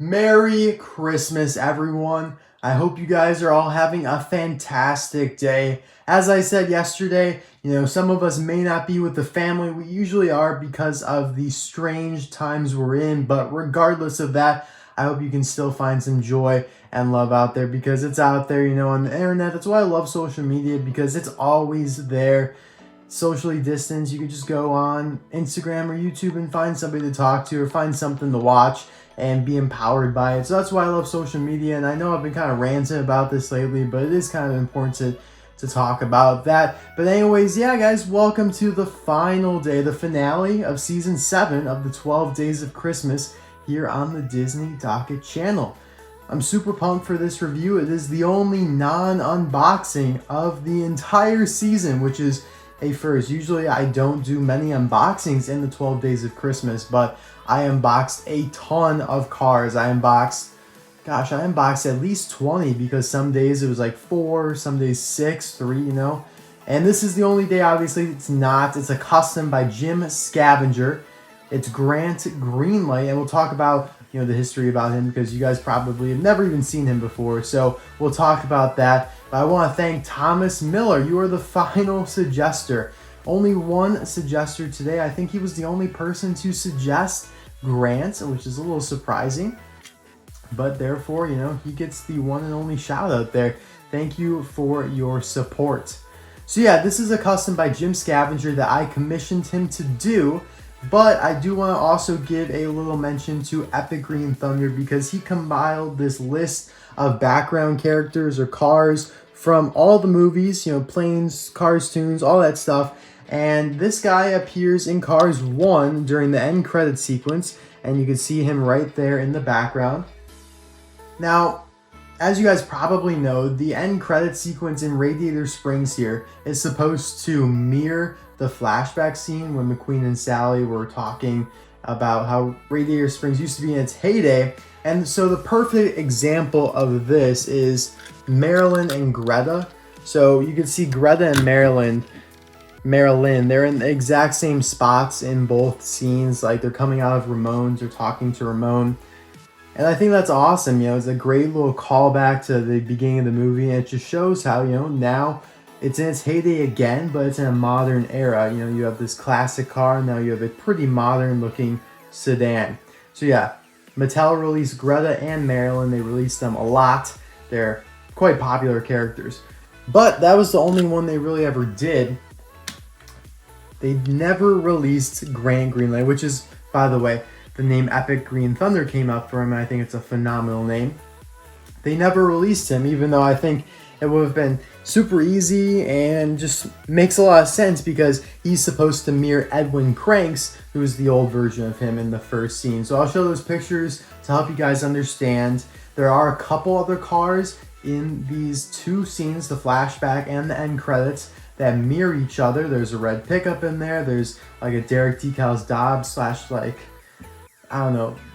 Merry Christmas, everyone. I hope you guys are all having a fantastic day. As I said yesterday, some of us may not be with the family. We usually are because of the strange times we're in. But regardless of that, I hope you can still find some joy and love out there because it's out there, on the internet. That's why I love social media, because it's always there. Socially distanced, you could just go on Instagram or YouTube and find somebody to talk to or find something to watch and be empowered by it. So that's why I love social media. And I know I've been kind of ranting about this lately, but it is kind of important to talk about that. But anyways, yeah, guys, welcome to the final day, the finale of season 7 of the 12 Days of Christmas here on the Disney Docket channel. I'm super pumped for this review. It is the only non-unboxing of the entire season, which is a first. Usually I don't do many unboxings in the 12 Days of Christmas, but I unboxed a ton of cars. I unboxed at least 20, because some days it was like 4, some days 6, 3, And this is the only day, obviously, it's a custom by Jim Scavenger. It's Grant Greenlight, and we'll talk about the history about him, because you guys probably have never even seen him before. So we'll talk about that. But I want to thank Thomas Miller. You are the final suggester. Only one suggester today. I think he was the only person to suggest Grant, which is a little surprising. But therefore, he gets the one and only shout out there. Thank you for your support. So yeah, this is a custom by Jim Scavenger that I commissioned him to do. But I do want to also give a little mention to Epic Green Thunder, because he compiled this list of background characters or cars from all the movies, planes, cars, tunes, all that stuff. And this guy appears in Cars 1 during the end credit sequence, and you can see him right there in the background. Now, as you guys probably know, the end credit sequence in Radiator Springs here is supposed to mirror the flashback scene when McQueen and Sally were talking about how Radiator Springs used to be in its heyday. And so the perfect example of this is Marilyn and Greta. So you can see Greta and Marilyn, they're in the exact same spots in both scenes. Like, they're coming out of Ramon's or talking to Ramon. And I think that's awesome. It's a great little callback to the beginning of the movie. And it just shows how, now it's in its heyday again, but it's in a modern era. You have this classic car. Now you have a pretty modern looking sedan. So yeah, Mattel released Greta and Marilyn. They released them a lot. They're quite popular characters. But that was the only one they really ever did. They never released Grant Greenlight, which is, by the way, the name Epic Green Thunder came up for him. I think it's a phenomenal name. They never released him, even though I think it would have been super easy and just makes a lot of sense, because he's supposed to mirror Edwin Cranks, who's the old version of him in the first scene. So I'll show those pictures to help you guys understand. There are a couple other cars in these two scenes, the flashback and the end credits, that mirror each other. There's a red pickup in there. There's like a Derek Decals Dobbs /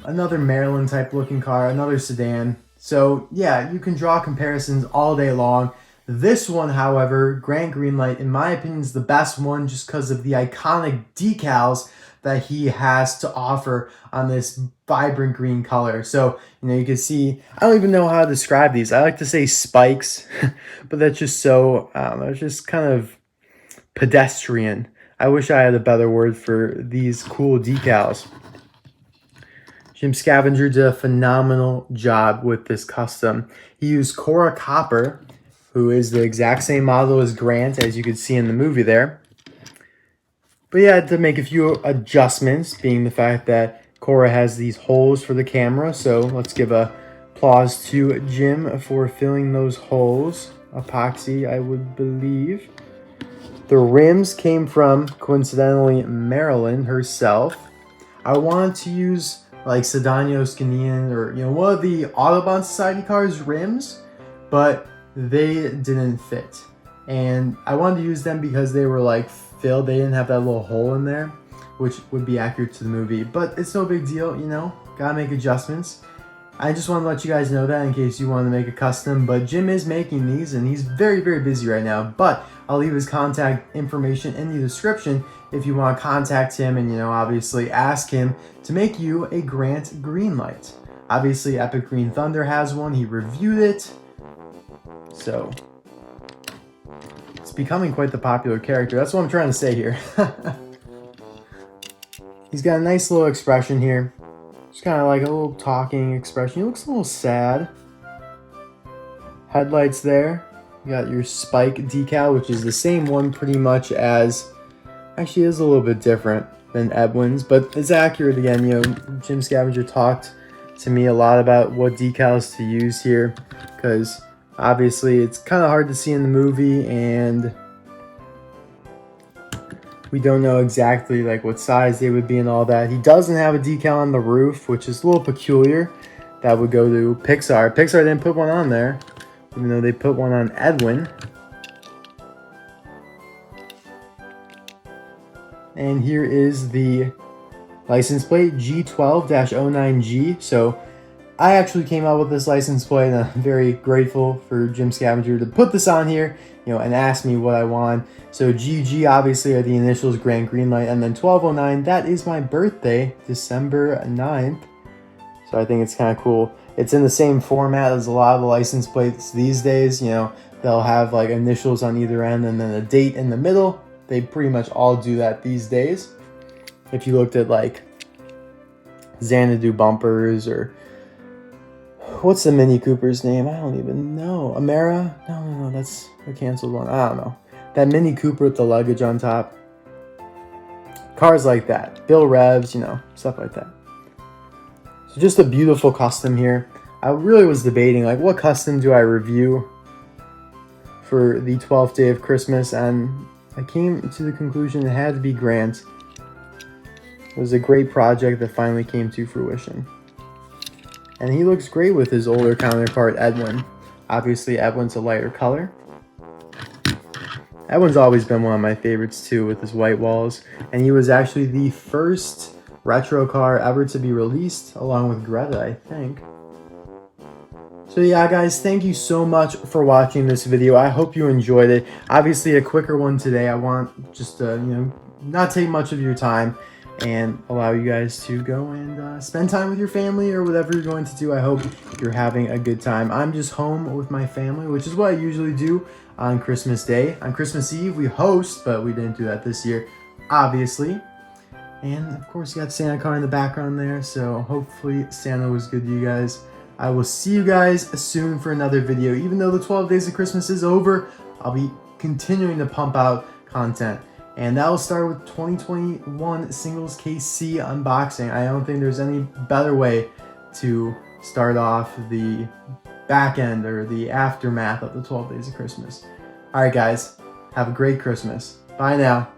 another Maryland type looking car, another sedan. So yeah, you can draw comparisons all day long. This one, however, Grant Greenlight, in my opinion, is the best one, just because of the iconic decals that he has to offer on this vibrant green color. So, you can see, I don't even know how to describe these. I like to say spikes, but that's just so, it's just kind of pedestrian. I wish I had a better word for these cool decals. Jim Scavenger did a phenomenal job with this custom. He used Cora Copper, who is the exact same model as Grant, as you can see in the movie there. But yeah, I had to make a few adjustments, being the fact that Cora has these holes for the camera. So let's give a applause to Jim for filling those holes. Epoxy, I would believe. The rims came from, coincidentally, Marilyn herself. I wanted to use like Sedano Scanian or one of the Autobahn Society cars rims, but they didn't fit. And I wanted to use them because they were like filled. They didn't have that little hole in there, which would be accurate to the movie. But it's no big deal, gotta make adjustments. I just want to let you guys know that in case you want to make a custom. But Jim is making these, and he's very, very busy right now. But I'll leave his contact information in the description if you want to contact him and, obviously ask him to make you a Grant Greenlight. Obviously, Epic Green Thunder has one. He reviewed it. So, it's becoming quite the popular character. That's what I'm trying to say here. He's got a nice little expression here. Just kind of like a little talking expression. He looks a little sad. Headlights there. You got your spike decal, which is the same one pretty much as... Actually, it is a little bit different than Edwin's, but it's accurate again. You know, Jim Scavenger talked to me a lot about what decals to use here, because obviously it's kind of hard to see in the movie, and we don't know exactly like what size they would be and all that. He doesn't have a decal on the roof, which is a little peculiar. That would go to Pixar. Pixar didn't put one on there, even though they put one on Edwin. And here is the license plate, G12-09G. So I actually came up with this license plate, and I'm very grateful for Jim Scavenger to put this on here, you know, and ask me what I want. So GG obviously are the initials, Grand Greenlight, and then 1209, that is my birthday, December 9th. So I think it's kind of cool. It's in the same format as a lot of the license plates these days. You know, they'll have like initials on either end and then a date in the middle. They pretty much all do that these days. If you looked at like Xanadu bumpers, or what's the Mini Cooper's name? I don't even know. Amera? No, that's a canceled one. I don't know. That Mini Cooper with the luggage on top. Cars like that. Bill Revs, you know, stuff like that. So just a beautiful custom here. I really was debating like what custom do I review for the 12th day of Christmas, and I came to the conclusion it had to be Grant. It was a great project that finally came to fruition. And he looks great with his older counterpart, Edwin. Obviously, Edwin's a lighter color. Edwin's always been one of my favorites too, with his white walls. And he was actually the first retro car ever to be released, along with Greta, I think. So yeah, guys, thank you so much for watching this video. I hope you enjoyed it. Obviously, a quicker one today. I want just to, you know, not take much of your time and allow you guys to go and spend time with your family or whatever you're going to do. I hope you're having a good time. I'm just home with my family, which is what I usually do on Christmas Day. On Christmas Eve, we host, but we didn't do that this year, obviously. And of course, you got Santa car in the background there, so hopefully Santa was good to you guys. I will see you guys soon for another video. Even though the 12 days of Christmas is over, I'll be continuing to pump out content. And that will start with 2021 Singles KC unboxing. I don't think there's any better way to start off the back end or the aftermath of the 12 days of Christmas. Alright guys, have a great Christmas. Bye now.